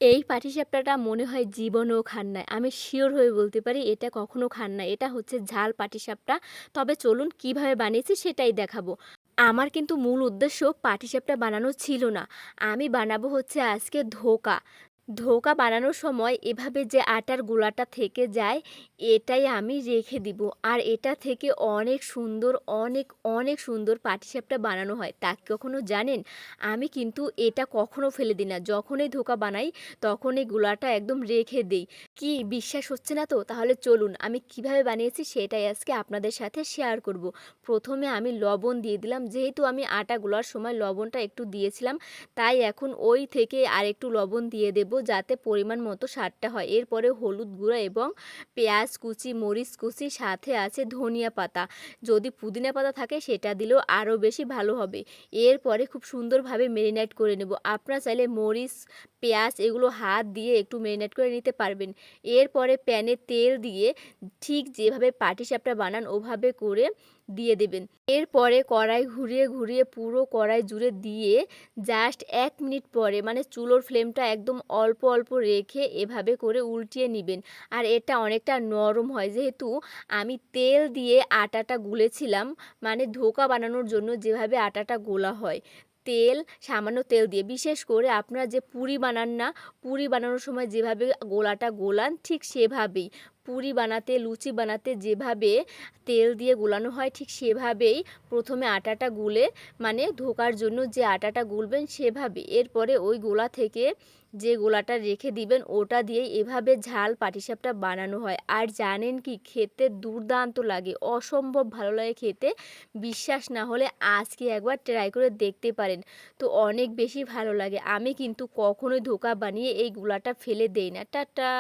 এই পাটিসাপটাটা মনে হয় জীবনেও খান নাই। আমি সিওর হয়ে বলতে পারি এটা কখনো খান নাই। এটা হচ্ছে ঝাল পাটিসাপটা। তবে চলুন কিভাবে বানিয়েছি সেটাই দেখাবো। আমার কিন্তু মূল উদ্দেশ্য পাটিসাপটা বানানো ছিল না। আমি বানাবো হচ্ছে আজকে ধোকা। ধোকা বানানোর সময় এভাবে যে আটার গোলাটা থেকে যায়, এটাই আমি রেখে দিব। আর এটা থেকে অনেক সুন্দর, অনেক, অনেক সুন্দর পাটিসাপটা বানানো হয়। তা কি কখনো জানেন? আমি কিন্তু এটা কখনো ফেলে দিই না। যখনই ধোকা বানাই, তখন এই গোলাটা একদম রেখে দেই। কি বিশ্বাস হচ্ছে না তো? তাহলে চলুন আমি কিভাবে বানিয়েছি সেটাই আজকে আপনাদের সাথে শেয়ার করব। প্রথমে আমি লবণ দিয়ে দিলাম। যেহেতু আমি আটা গোলার সময় লবণটা একটু দিয়েছিলাম, তাই এখন ওই থেকে আরেকটু লবণ দিয়ে দেব যাতে পরিমাণ মতো স্বাদটা হয়। এরপরে হলুদ গুঁড়া এবং পেঁয়াজ কুচি, মরিচ কুচি, সাথে আছে ধনিয়া পাতা। যদি পুদিনা পাতা থাকে সেটা দিলেও আরও বেশি ভালো হবে। এরপরে খুব সুন্দরভাবে মেরিনেট করে নেব। আপনারা চাইলে মরিচ, পেঁয়াজ এগুলো হাত দিয়ে একটু মেরিনেট করে নিতে পারবেন। এরপরে প্যানে তেল দিয়ে ঠিক যেভাবে পাটিসাপটা বানান ওভাবে করে দিয়ে দেবেন। এরপরে কড়াই ঘুরিয়ে ঘুরিয়ে পুরো কড়াই জুড়ে দিয়ে জাস্ট ১ মিনিট পরে মানে চুলোর ফ্লেমটা একদম অল্প অল্প রেখে এভাবে করে উল্টিয়ে নিবেন। আর এটা অনেকটা নরম হয় যেহেতু আমি তেল দিয়ে আটাটা গুলেছিলাম, মানে ধোকা বানানোর জন্য যেভাবে আটাটা গোলা হয়। তেল, সামান্য তেল দিয়ে। বিশেষ করে আপনারা যে পুরি বানান না, পুরি বানানোর সময় যেভাবে গোলাটা গোলান ঠিক সেভাবেই। পুরি বানাতে, লুচি বানাতে যেভাবে তেল দিয়ে গোলানো হয় ঠিক সেভাবেই প্রথমে আটাটা গুলে, মানে ধোকার জন্য যে আটাটা গুলবেন সেভাবে। এরপরে ওই গোলা থেকে যে গোলাটা রেখে দিবেন ওটা দিয়েই এভাবে ঝাল পাটিসাপটা বানানো হয়। আর জানেন কি, খেতে দুর্দান্ত লাগে, অসম্ভব ভালো লাগে খেতে। বিশ্বাস না হলে আজকে একবার ট্রাই করে দেখতে পারেন। তো অনেক বেশি ভালো লাগে। আমি কিন্তু কখনোই ধোকা বানিয়ে এই গোলাটা ফেলে দেই না। টাটা।